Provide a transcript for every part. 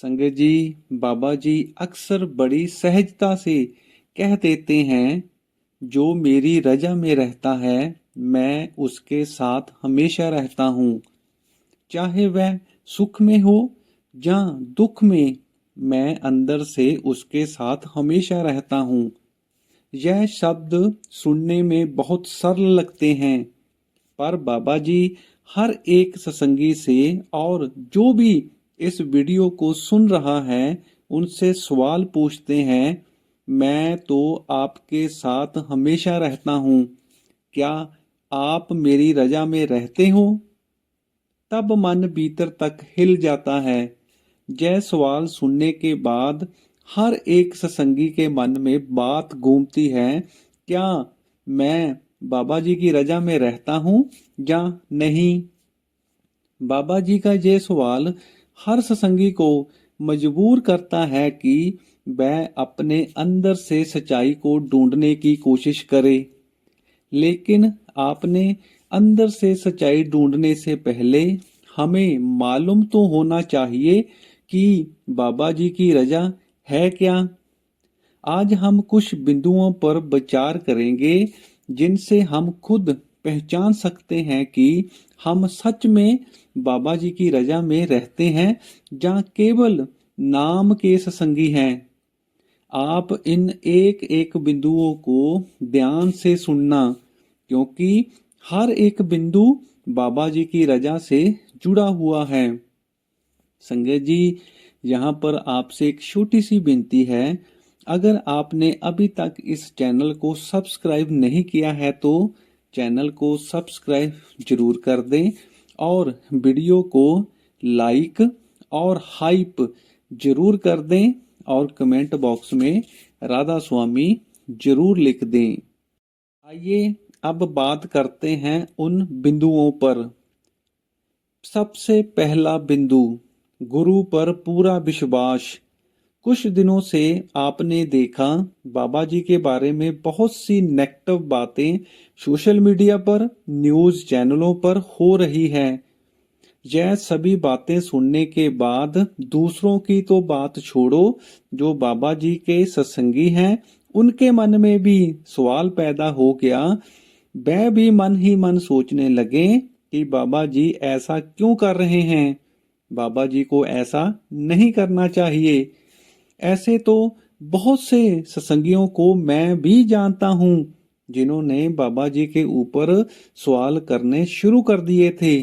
संगत जी, बाबा जी अक्सर बड़ी सहजता से कह देते हैं, जो मेरी रजा में रहता है मैं उसके साथ हमेशा रहता हूँ। चाहे वह सुख में हो या दुख में, मैं अंदर से उसके साथ हमेशा रहता हूँ। यह शब्द सुनने में बहुत सरल लगते हैं, पर बाबा जी हर एक सत्संगी से और जो भी इस वीडियो को सुन रहा है उनसे सवाल पूछते हैं। मैं तो आपके साथ हमेशा रहता हूँ, क्या आप मेरी रजा में रहते हो? तब मन भीतर तक हिल जाता है। यह सवाल सुनने के बाद हर एक सत्संगी के मन में बात घूमती है, क्या मैं बाबा जी की रजा में रहता हूँ या नहीं? बाबा जी का ये सवाल हर सत्संगी को मजबूर करता है कि वह अपने अंदर से सच्चाई को ढूंढने की कोशिश करे। लेकिन आपने अंदर से सच्चाई ढूंढने से पहले हमें मालूम तो होना चाहिए कि बाबा जी की रजा है क्या। आज हम कुछ बिंदुओं पर विचार करेंगे जिनसे हम खुद पहचान सकते हैं कि हम सच में बाबा जी की रजा में रहते हैं या केवल नाम के सत्संगी हैं। आप इन एक एक बिंदुओं को ध्यान से सुनना, क्योंकि हर एक बिंदु बाबा जी की रजा से जुड़ा हुआ है। संजय जी, यहाँ पर आपसे एक छोटी सी विनती है। अगर आपने अभी तक इस चैनल को सब्सक्राइब नहीं किया है तो चैनल को सब्सक्राइब जरूर कर दें और वीडियो को लाइक और हाइप जरूर कर दें और कमेंट बॉक्स में राधा स्वामी जरूर लिख दें। आइए अब बात करते हैं उन बिंदुओं पर। सबसे पहला बिंदु, गुरु पर पूरा विश्वास। कुछ दिनों से आपने देखा बाबा जी के बारे में बहुत सी नेगेटिव बातें सोशल मीडिया पर, न्यूज़ चैनलों पर हो रही है। यह सभी बातें सुनने के बाद दूसरों की तो बात छोड़ो, जो बाबा जी के सत्संगी हैं उनके मन में भी सवाल पैदा हो गया। वह भी मन ही मन सोचने लगे कि बाबा जी ऐसा क्यों कर रहे हैं, बाबा जी को ऐसा नहीं करना चाहिए। ऐसे तो बहुत से सत्संगियों को मैं भी जानता हूँ जिन्होंने बाबा जी के ऊपर सवाल करने शुरू कर दिए थे।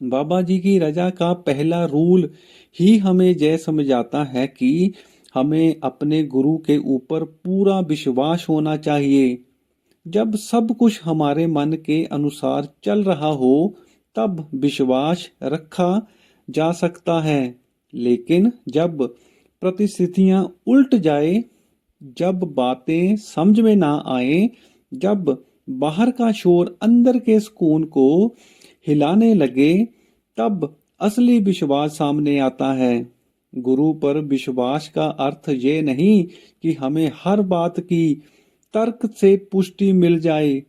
बाबा जी की रजा का पहला रूल ही हमें यह समझाता है कि हमें अपने गुरु के ऊपर पूरा विश्वास होना चाहिए। जब सब कुछ हमारे मन के अनुसार चल रहा हो तब विश्वास रखा जा सकता है, लेकिन जब परिस्थितियां उल्ट जाए, जब बातें समझ में ना आए, जब बाहर का शोर अंदर के सुकून को हिलाने लगे, तब असली विश्वास सामने आता है। गुरु पर विश्वास का अर्थ ये नहीं कि हमें हर बात की तर्क से पुष्टि मिल जाए।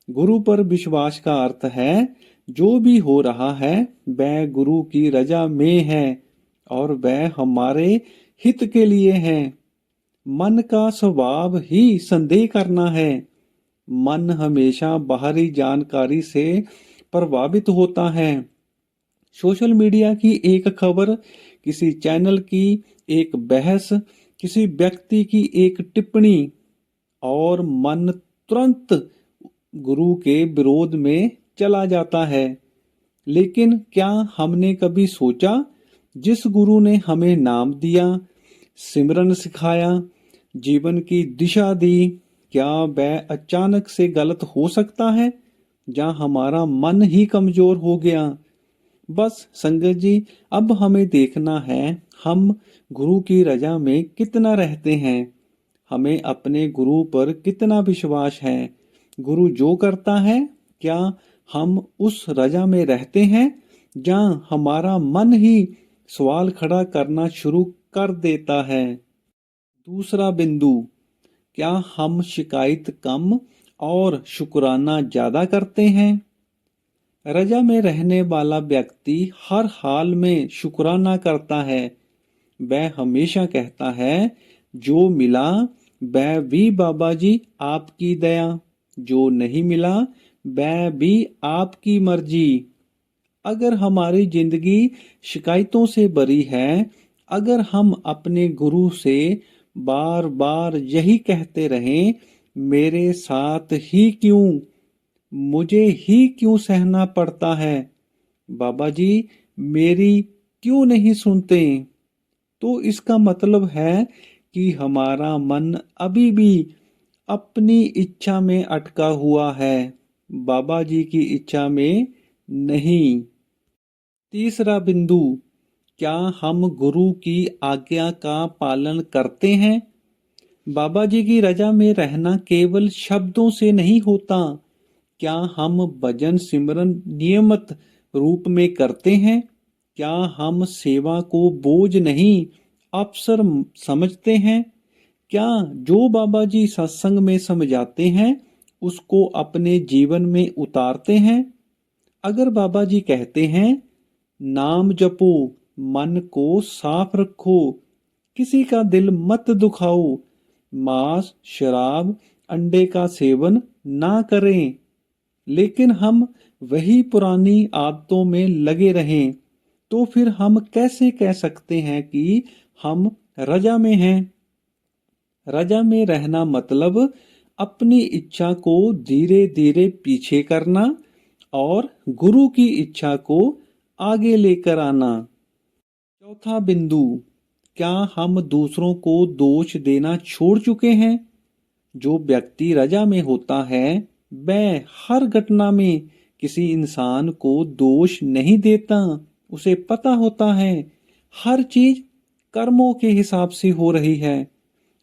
गुरु पर विश्वास का अर्थ है जो भी हो रहा है वह गुरु की रजा में है और वह हमारे हित के लिए है। मन का स्वभाव ही संदेह करना है। मन हमेशा बाहरी जानकारी से प्रभावित होता है। सोशल मीडिया की एक खबर, किसी चैनल की एक बहस, किसी व्यक्ति की एक टिप्पणी और मन तुरंत गुरु के विरोध में चला जाता है। लेकिन क्या हमने कभी सोचा, जिस गुरु ने हमें नाम दिया, सिमरन सिखाया, जीवन की दिशा दी, क्या वह अचानक से गलत हो सकता है या हमारा मन ही कमजोर हो गया? बस संगत जी, अब हमें देखना है हम गुरु की रजा में कितना रहते हैं, हमें अपने गुरु पर कितना विश्वास है। गुरु जो करता है क्या हम उस रजा में रहते हैं या हमारा मन ही सवाल खड़ा करना शुरू कर देता है। दूसरा बिंदु, क्या हम शिकायत कम और शुक्राना ज्यादा करते हैं? रजा में रहने वाला व्यक्ति हर हाल में शुक्राना करता है। वह हमेशा कहता है, जो मिला वह भी बाबा जी आपकी दया, जो नहीं मिला वह भी आपकी मर्जी। अगर हमारी जिंदगी शिकायतों से भरी है, अगर हम अपने गुरु से बार बार यही कहते रहें, मेरे साथ ही क्यों, मुझे ही क्यों सहना पड़ता है, बाबा जी मेरी क्यों नहीं सुनते, तो इसका मतलब है कि हमारा मन अभी भी अपनी इच्छा में अटका हुआ है, बाबा जी की इच्छा में नहीं। तीसरा बिंदु, क्या हम गुरु की आज्ञा का पालन करते हैं? बाबा जी की रजा में रहना केवल शब्दों से नहीं होता। क्या हम भजन सिमरन नियमित रूप में करते हैं? क्या हम सेवा को बोझ नहीं अवसर समझते हैं? क्या जो बाबा जी सत्संग में समझाते हैं उसको अपने जीवन में उतारते हैं? अगर बाबा जी कहते हैं, नाम जपो, मन को साफ रखो, किसी का दिल मत दुखाओ, मांस शराब अंडे का सेवन ना करें, लेकिन हम वही पुरानी आदतों में लगे रहें, तो फिर हम कैसे कह सकते हैं कि हम रजा में हैं? रजा में रहना मतलब अपनी इच्छा को धीरे धीरे पीछे करना और गुरु की इच्छा को आगे लेकर आना। चौथा बिंदु, क्या हम दूसरों को दोष देना छोड़ चुके हैं? जो व्यक्ति रजा में होता है वह हर घटना में किसी इंसान को दोष नहीं देता। उसे पता होता है हर चीज कर्मों के हिसाब से हो रही है।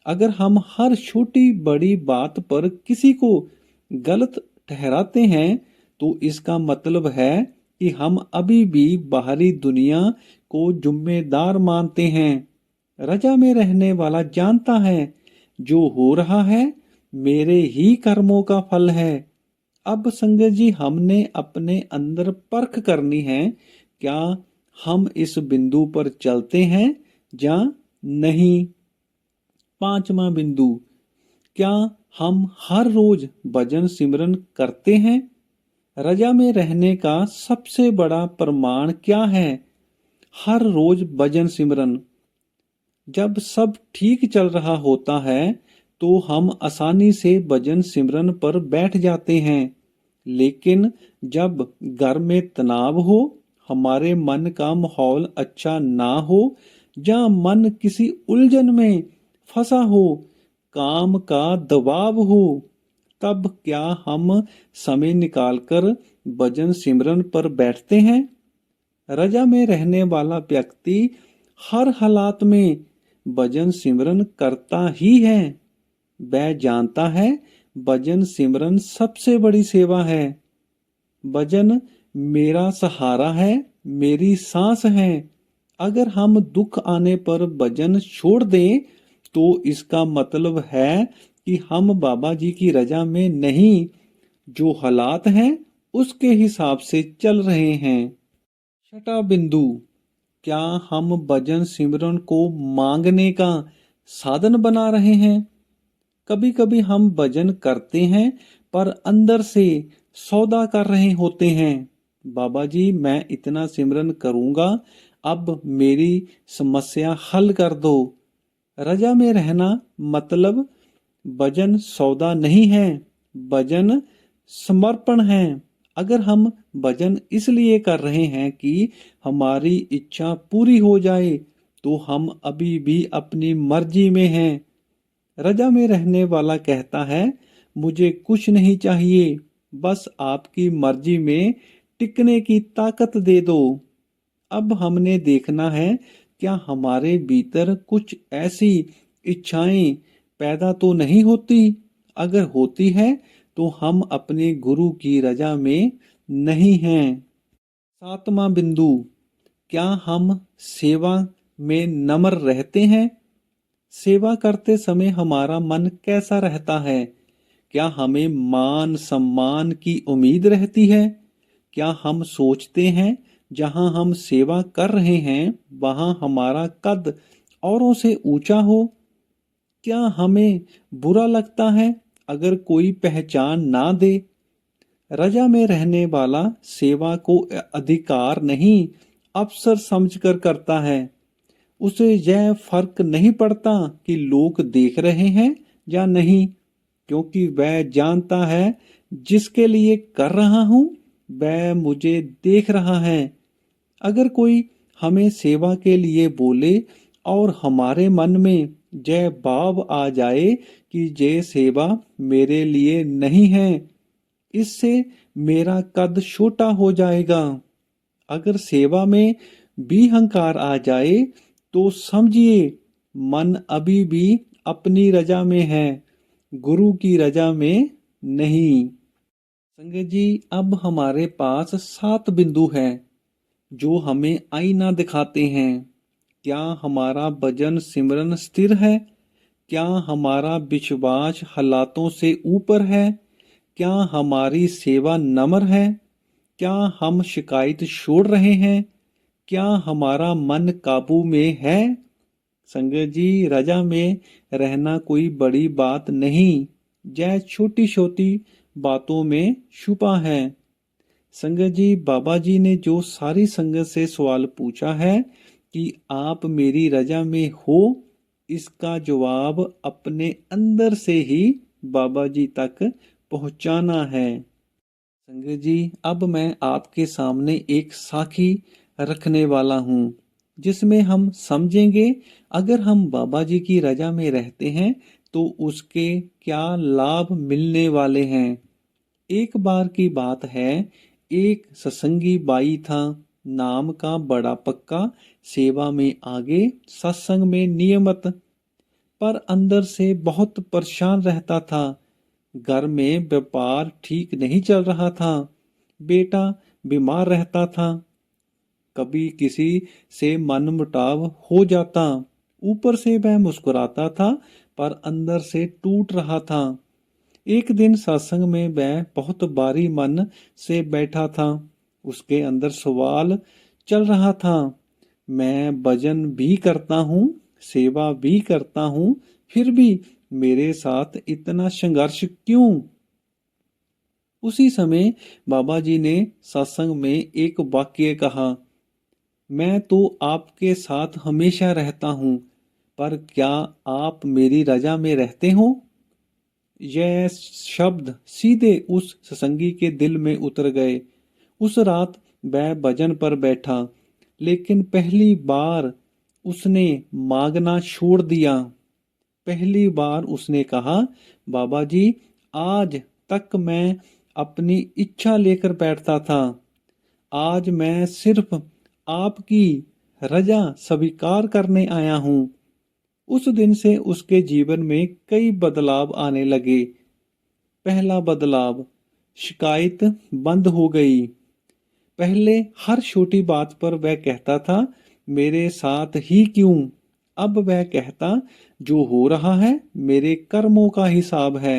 अगर हम हर छोटी बड़ी बात पर किसी को गलत ठहराते हैं तो इसका मतलब है कि हम अभी भी बाहरी दुनिया को जिम्मेदार मानते हैं। रजा में रहने वाला जानता है जो हो रहा है मेरे ही कर्मों का फल है। अब संगत जी, हमने अपने अंदर परख करनी है, क्या हम इस बिंदु पर चलते हैं या नहीं। पांचवा बिंदु, क्या हम हर रोज भजन सिमरन करते हैं? रजा में रहने का सबसे बड़ा प्रमाण क्या है? हर रोज भजन सिमरन। जब सब ठीक चल रहा होता है तो हम आसानी से भजन सिमरन पर बैठ जाते हैं, लेकिन जब घर में तनाव हो, हमारे मन का माहौल अच्छा ना हो, या मन किसी उलझन में फंसा हो, काम का दबाव हो, तब क्या हम समय निकालकर भजन सिमरन पर बैठते हैं? रजा में रहने वाला व्यक्ति हर हालात में भजन सिमरन करता ही है। वह जानता है भजन सिमरन सबसे बड़ी सेवा है। भजन मेरा सहारा है, मेरी सांस है। अगर हम दुख आने पर भजन छोड़ दें तो इसका मतलब है कि हम बाबा जी की रजा में नहीं, जो हालात हैं उसके हिसाब से चल रहे हैं। छठा बिंदु, क्या हम भजन सिमरन को मांगने का साधन बना रहे हैं? कभी कभी हम भजन करते हैं पर अंदर से सौदा कर रहे होते हैं। बाबा जी मैं इतना सिमरन करूंगा, अब मेरी समस्या हल कर दो। रजा में रहना मतलब भजन सौदा नहीं है, भजन समर्पण है। अगर हम भजन इसलिए कर रहे हैं कि हमारी इच्छा पूरी हो जाए तो हम अभी भी अपनी मर्जी में हैं। रजा में रहने वाला कहता है, मुझे कुछ नहीं चाहिए, बस आपकी मर्जी में टिकने की ताकत दे दो। अब हमने देखना है क्या हमारे भीतर कुछ ऐसी इच्छाएं पैदा तो नहीं होती। अगर होती है तो हम अपने गुरु की रजा में नहीं हैं। सातवां बिंदु, क्या हम सेवा में नम्र रहते हैं? सेवा करते समय हमारा मन कैसा रहता है? क्या हमें मान सम्मान की उम्मीद रहती है? क्या हम सोचते हैं जहां हम सेवा कर रहे हैं वहां हमारा कद औरों से ऊंचा हो। क्या हमें बुरा लगता है अगर कोई पहचान ना दे? रजा में रहने वाला सेवा को अधिकार नहीं, अवसर समझकर करता है। उसे यह फर्क नहीं पड़ता कि लोग देख रहे हैं या नहीं, क्योंकि वह जानता है जिसके लिए कर रहा हूं वह मुझे देख रहा है। अगर कोई हमें सेवा के लिए बोले और हमारे मन में यह भाव आ जाए कि ये सेवा मेरे लिए नहीं है, इससे मेरा कद छोटा हो जाएगा। अगर सेवा में भी अहंकार आ जाए तो समझिए मन अभी भी अपनी रजा में है, गुरु की रजा में नहीं। संगत जी, अब हमारे पास 7 बिंदु हैं जो हमें आईना दिखाते हैं। क्या हमारा भजन सिमरन स्थिर है? क्या हमारा विश्वास हालातों से ऊपर है? क्या हमारी सेवा नम्र है? क्या हम शिकायत छोड़ रहे हैं? क्या हमारा मन काबू में है? संगत जी, रजा में रहना कोई बड़ी बात नहीं, यह छोटी छोटी बातों में छुपा है। संगत जी, बाबा जी ने जो सारी संगत से सवाल पूछा है कि आप मेरी रजा में हो, इसका जवाब अपने अंदर से ही बाबा जी तक पहुंचाना है। संगत जी, अब मैं आपके सामने एक साखी रखने वाला हूँ जिसमें हम समझेंगे अगर हम बाबा जी की रजा में रहते हैं तो उसके क्या लाभ मिलने वाले हैं। एक बार की बात है, एक सत्संगी बाई था, नाम का बड़ा पक्का, सेवा में आगे, सत्संग में नियमित, पर अंदर से बहुत परेशान रहता था। घर में व्यापार ठीक नहीं चल रहा था, बेटा बीमार रहता था, कभी किसी से मनमुटाव हो जाता। ऊपर से वह मुस्कुराता था पर अंदर से टूट रहा था। एक दिन सत्संग में वह बहुत भारी मन से बैठा था। उसके अंदर सवाल चल रहा था, मैं भजन भी करता हूँ, सेवा भी करता हूँ, फिर भी मेरे साथ इतना संघर्ष क्यों? उसी समय बाबा जी ने सत्संग में एक वाक्य कहा, मैं तो आपके साथ हमेशा रहता हूँ, पर क्या आप मेरी रजा में रहते हो? यह शब्द सीधे उस सत्संगी के दिल में उतर गए। उस रात वह भजन पर बैठा, लेकिन पहली बार उसने मांगना छोड़ दिया। पहली बार उसने कहा, बाबा जी, आज तक मैं अपनी इच्छा लेकर बैठता था, आज मैं सिर्फ आपकी रजा स्वीकार करने आया हूँ। उस दिन से उसके जीवन में कई बदलाव आने लगे। पहला बदलाव, शिकायत बंद हो गई। पहले हर छोटी बात पर वह कहता था, मेरे साथ ही क्यों? अब वह कहता, जो हो रहा है मेरे कर्मों का हिसाब है।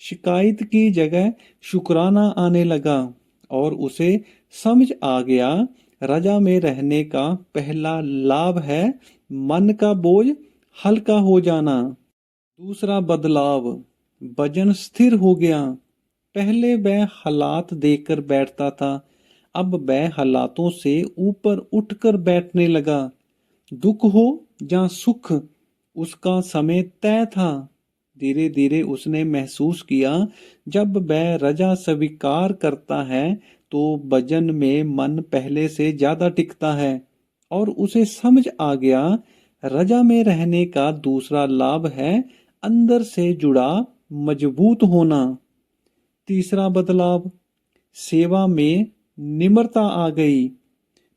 शिकायत की जगह शुक्राना आने लगा और उसे समझ आ गया, रजा में रहने का पहला लाभ है मन का बोझ हल्का हो जाना। दूसरा बदलाव, वजन स्थिर हो गया। पहले वह हालात देखकर बैठता था, अब वह हालातों से ऊपर उठकर बैठने लगा। दुख हो या सुख, उसका समय तय था। धीरे धीरे उसने महसूस किया, जब वह रजा स्वीकार करता है तो भजन में मन पहले से ज्यादा टिकता है। और उसे समझ आ गया, रजा में रहने का दूसरा लाभ है अंदर से जुड़ा मजबूत होना। तीसरा बदलाव, सेवा में निम्रता आ गई।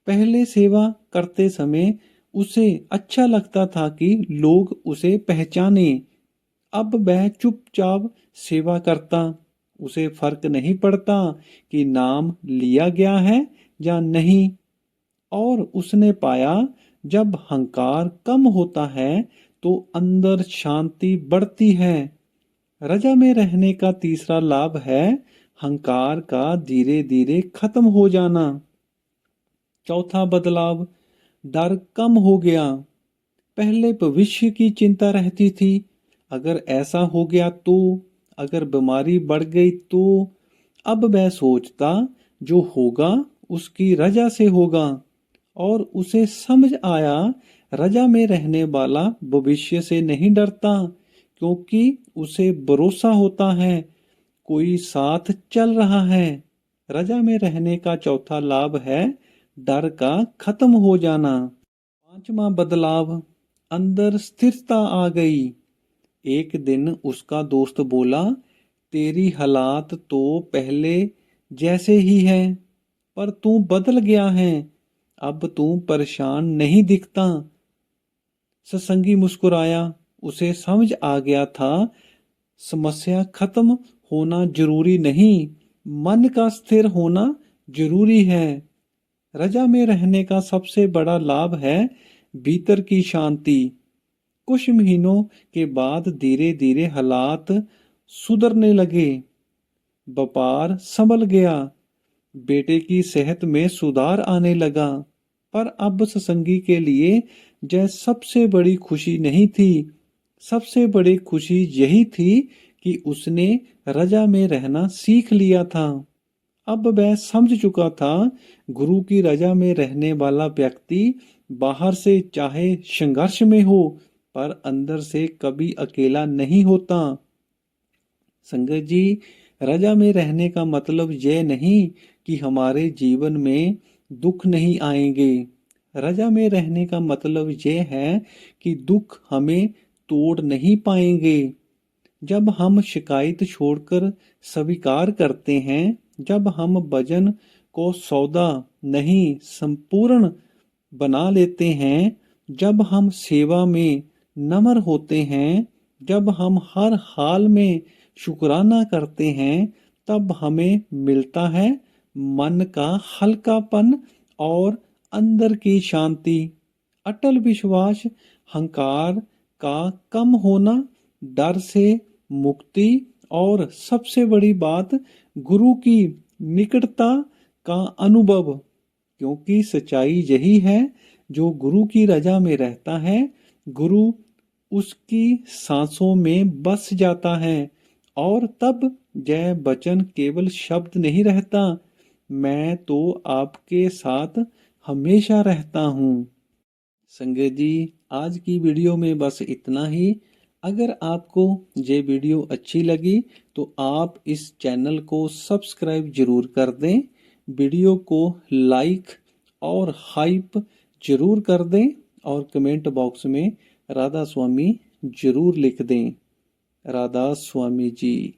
पहले सेवा करते समय उसे अच्छा लगता था कि लोग उसे पहचाने। अब वह चुपचाप सेवा करता, उसे फर्क नहीं पड़ता कि नाम लिया गया है या नहीं। और उसने पाया, जब अहंकार कम होता है तो अंदर शांति बढ़ती है। रजा में रहने का तीसरा लाभ है अहंकार का धीरे धीरे खत्म हो जाना। चौथा बदलाव, डर कम हो गया। पहले भविष्य की चिंता रहती थी, अगर ऐसा हो गया तो, अगर बीमारी बढ़ गई तो। अब वह सोचता जो होगा उसकी रजा से होगा, और उसे समझ आया रजा में रहने वाला भविष्य से नहीं डरता, क्योंकि उसे भरोसा होता है कोई साथ चल रहा है। रजा में रहने का चौथा लाभ है डर का खत्म हो जाना। पांचवा बदलाव, अंदर स्थिरता आ गई। एक दिन उसका दोस्त बोला, तेरी हालात तो पहले जैसे ही है, पर तू बदल गया है, अब तू परेशान नहीं दिखता। सत्संगी मुस्कुराया, उसे समझ आ गया था समस्या खत्म होना जरूरी नहीं, मन का स्थिर होना जरूरी है। रजा में रहने का सबसे बड़ा लाभ है भीतर की शांति। कुछ महीनों के बाद धीरे धीरे हालात सुधरने लगे, व्यापार संभल गया, बेटे की सेहत में सुधार आने लगा। पर अब सत्संगी के लिए यह सबसे बड़ी खुशी नहीं थी। सबसे बड़ी खुशी यही थी कि उसने रजा में रहना सीख लिया था। अब वह समझ चुका था गुरु की रजा में रहने वाला व्यक्ति बाहर से चाहे संघर्ष में हो, पर अंदर से कभी अकेला नहीं होता। संगत जी, रजा में रहने का मतलब यह नहीं कि हमारे जीवन में दुख नहीं आएंगे। रजा में रहने का मतलब यह है कि दुख हमें तोड़ नहीं पाएंगे। जब हम शिकायत छोड़कर स्वीकार करते हैं, जब हम वजन को सौदा नहीं संपूर्ण बना लेते हैं, जब हम सेवा में नम्र होते हैं, जब हम हर हाल में शुक्राना करते हैं, तब हमें मिलता है मन का हल्कापन और अंदर की शांति। अटल विश्वास, हंकार का कम होना, डर से मुक्ति, और सबसे बड़ी बात गुरु की निकटता का अनुभव। क्योंकि सच्चाई यही है, जो गुरु की रजा में रहता है, गुरु उसकी सांसों में बस जाता है, और तब यह वचन केवल शब्द नहीं रहता, मैं तो आपके साथ हमेशा रहता हूँ। संगत जी, आज की वीडियो में बस इतना ही। अगर आपको ये वीडियो अच्छी लगी तो आप इस चैनल को सब्सक्राइब जरूर कर दें, वीडियो को लाइक और हाइप जरूर कर दें, और कमेंट बॉक्स में राधा स्वामी जरूर लिख दें। राधा स्वामी जी।